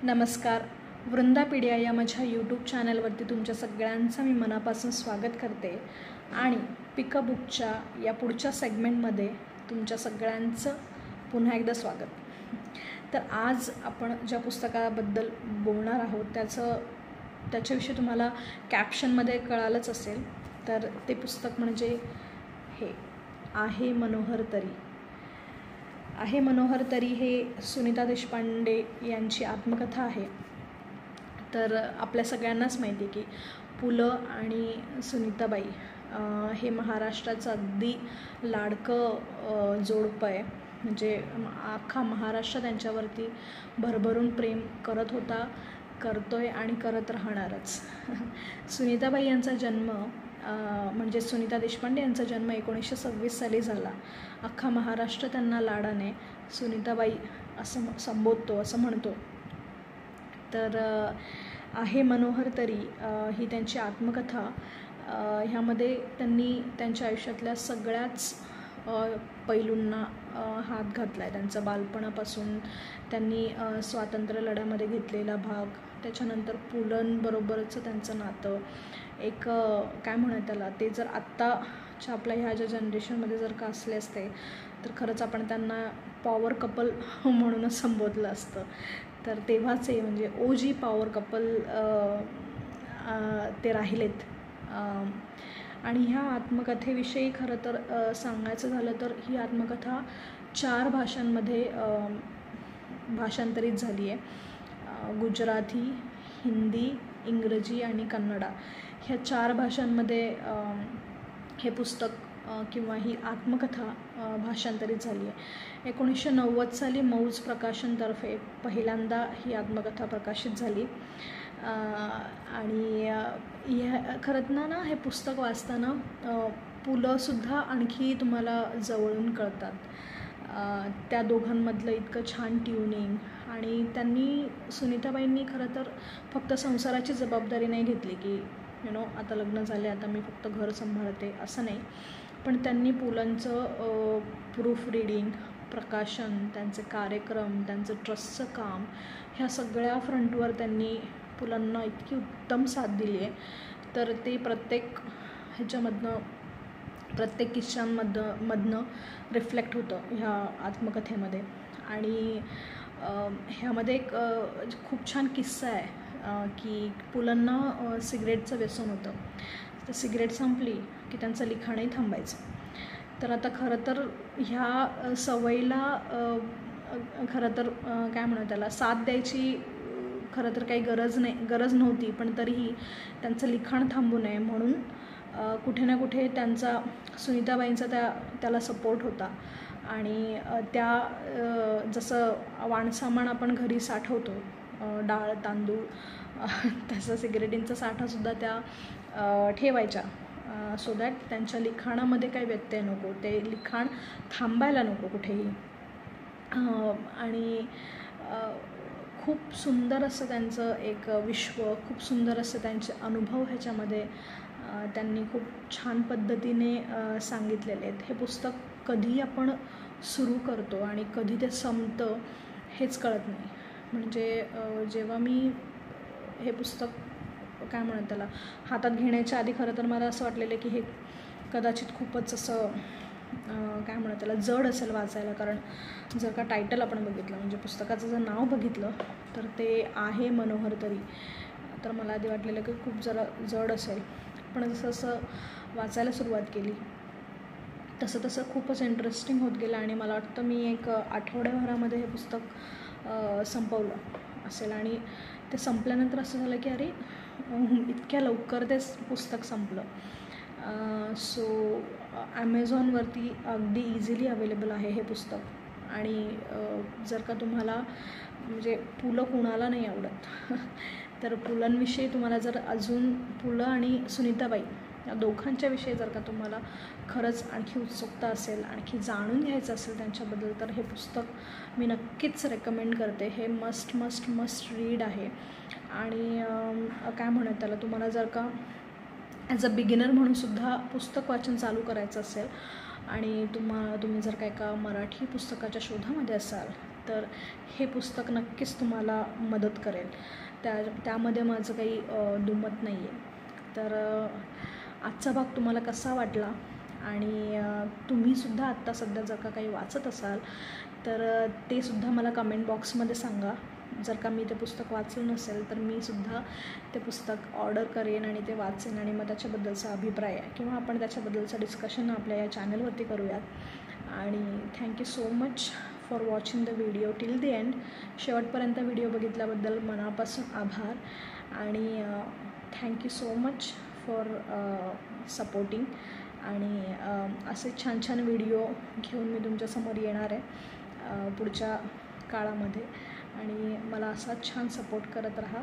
नमस्कार. वृंदापीडिया या माझ्या यूट्यूब चॅनलवरती तुमच्या सगळ्यांचं मी मनापासून स्वागत करते आणि पिकअबुकच्या या पुढच्या सेगमेंटमध्ये तुमच्या सगळ्यांचं पुन्हा एकदा स्वागत. तर आज आपण ज्या पुस्तकाबद्दल बोलणार आहोत त्याच्याविषयी तुम्हाला कॅप्शनमध्ये कळालंच असेल. तर ते पुस्तक म्हणजे हे आहे मनोहर तरी. आहे मनोहर तरी हे सुनीता देशपांडे यांची आत्मकथा आहे. तर आपल्या सगळ्यांनाच माहिती आहे की पु ल आणि सुनीताबाई हे महाराष्ट्राचं अगदी लाडकं जोडपं आहे. म्हणजे अख्खा महाराष्ट्र त्यांच्यावरती भरभरून प्रेम करत होता, करतोय आणि करत राहणारच. सुनीताबाई यांचा जन्म म्हणजे सुनीता देशपांडे यांचा जन्म 1926 साली झाला. अख्खा महाराष्ट्र त्यांना लाडाने सुनीताबाई असं संबोधतो, असं म्हणतो. तर आहे मनोहर तरी ही त्यांची आत्मकथा. ह्यामध्ये त्यांनी त्यांच्या आयुष्यातल्या सगळ्याच पैलूंना हात घातला आहे. त्यांचं बालपणापासून त्यांनी स्वातंत्र्य लढ्यामध्ये घेतलेला भाग, त्याच्यानंतर पुलंबरोबरचं त्यांचं नातं, एक काय म्हणतात त्याला, ते जर आत्ताच्या आपल्या ह्या ज्या जनरेशनमध्ये जर का असले असते तर खरंच आपण त्यांना पॉवर कपल म्हणूनच संबोधलं असतं. तर तेव्हाचे म्हणजे ओजी पॉवर कपल ते राहिलेत. आणि ह्या आत्मकथेविषयी खरं तर सांगायचं झालं तर ही आत्मकथा 4 भाषांमध्ये भाषांतरित झाली आहे. गुजराती, हिंदी, इंग्रजी आणि कन्नडा ह्या 4 भाषांमध्ये हे पुस्तक किंवा ही आत्मकथा भाषांतरित झाली आहे. 1990 साली मौज प्रकाशनतर्फे पहिल्यांदा ही आत्मकथा प्रकाशित झाली. आणि खरंच ना हे पुस्तक वाचताना पुलंसुद्धा आणखी तुम्हाला जवळून कळतात. त्या दोघांमधलं इतकं छान ट्युनिंग. आणि त्यांनी सुनीताबाईंनी खरं तर फक्त संसाराची जबाबदारी नाही घेतली की आता लग्न झाले, आता मी फक्त घर सांभाळते, असं नाही. पण त्यांनी पुलंचं प्रूफ रीडिंग, प्रकाशन, त्यांचे कार्यक्रम, त्यांचं ट्रस्टचं काम, ह्या सगळ्या फ्रंटवर त्यांनी पुलांना इतकी उत्तम साथ दिली आहे. तर ते प्रत्येक ह्याच्यामधनं, प्रत्येक किस्सांमधनं रिफ्लेक्ट होतं ह्या आत्मकथेमध्ये. आणि ह्यामध्ये एक खूप छान किस्सा आहे की पुलांना सिगरेटचं व्यसन होतं. तर सिगरेट संपली की त्यांचं लिखाणही थांबायचं. तर आता खरं तर ह्या सवयीला खरं तर काय म्हणतात त्याला, साथ द्यायची खरं तर काही गरज नव्हती. पण तरीही त्यांचं लिखाण थांबू नये म्हणून कुठे ना कुठे त्यांचा, सुनीताबाईंचा त्याला सपोर्ट होता. आणि त्या जसं वाणसामान आपण घरी साठवतो, डाळ, तांदूळ, तसं सिगरेटींचा साठासुद्धा त्या ठेवायच्या, सो दॅट त्यांच्या लिखाणामध्ये काही व्यत्यय नको, ते लिखाण थांबायला नको कुठेही. आणि खूप सुंदर असं त्यांचं एक विश्व, खूप सुंदर असं त्यांचे अनुभव ह्याच्यामध्ये त्यांनी खूप छान पद्धतीने सांगितलेले आहेत. हे पुस्तक कधी आपण सुरू करतो आणि कधी ते संपतं हेच कळत नाही. म्हणजे जेव्हा मी हे पुस्तक काय म्हणतात त्याला हातात घेण्याच्या आधी खरं तर मला असं वाटलेलं की हे कदाचित खूपच असं काय म्हणतात त्याला जड असेल वाचायला. कारण जर का टायटल आपण बघितलं, म्हणजे पुस्तकाचं जर नाव बघितलं तर ते आहे मनोहर तरी, तर मला आधी वाटलेलं की खूप जरा जड असेल. पण जसं जसं वाचायला सुरुवात केली तसं खूपच इंटरेस्टिंग होत गेलं. आणि मला वाटतं मी एक आठवड्याभरामध्ये हे पुस्तक संपवलं असेल. आणि ते संपल्यानंतर असं झालं की अरे इतक्या लवकर ते पुस्तक संपलं. सो ॲमेझॉनवरती अगदी इझिली अवेलेबल आहे हे पुस्तक. आणि जर का तुम्हाला म्हणजे पुलं कुणाला नाही आवडत तर पुलंविषयी तुम्हाला जर अजून पुलं आणि सुनीताबाई या दोघांच्या विषयी जर का तुम्हाला खरंच आणखी उत्सुकता असेल, आणखी जाणून घ्यायचं असेल त्यांच्याबद्दल, तर हे पुस्तक मी नक्कीच रेकमेंड करते. हे मस्ट रीड आहे. आणि काय म्हणतात त्याला, तुम्हाला जर का ॲज अ बिगिनर म्हणूनसुद्धा पुस्तक वाचन चालू करायचं असेल आणि तुम्ही जर का एका मराठी पुस्तकाच्या शोधामध्ये असाल तर हे पुस्तक नक्कीच तुम्हाला मदत करेल. त्यामध्ये माझं काही दुमत नाही आहे. तर आजचा भाग तुम्हाला कसा वाटला आणि तुम्हीसुद्धा आत्ता सध्या जर का काही वाचत असाल तर ते सुद्धा मला कमेंट बॉक्समध्ये सांगा. जर का मी ते पुस्तक वाचलं नसेल तर मी सुद्धा ते पुस्तक ऑर्डर करेन आणि ते वाचेन आणि मग त्याच्याबद्दलचा अभिप्राय किंवा आपण त्याच्याबद्दलचं डिस्कशन आपल्या या चॅनलवरती करूयात. आणि thank you so much for watching the video till the end. शेवटपर्यंत व्हिडिओ बघितल्याबद्दल मनापासून आभार आणि thank you so much for supporting. आणि असे छान छान व्हिडिओ घेऊन मी तुमच्यासमोर येणार आहे पुढच्या काळामध्ये आणि मला असाच छान सपोर्ट करत राहा.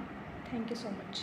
Thank you so much.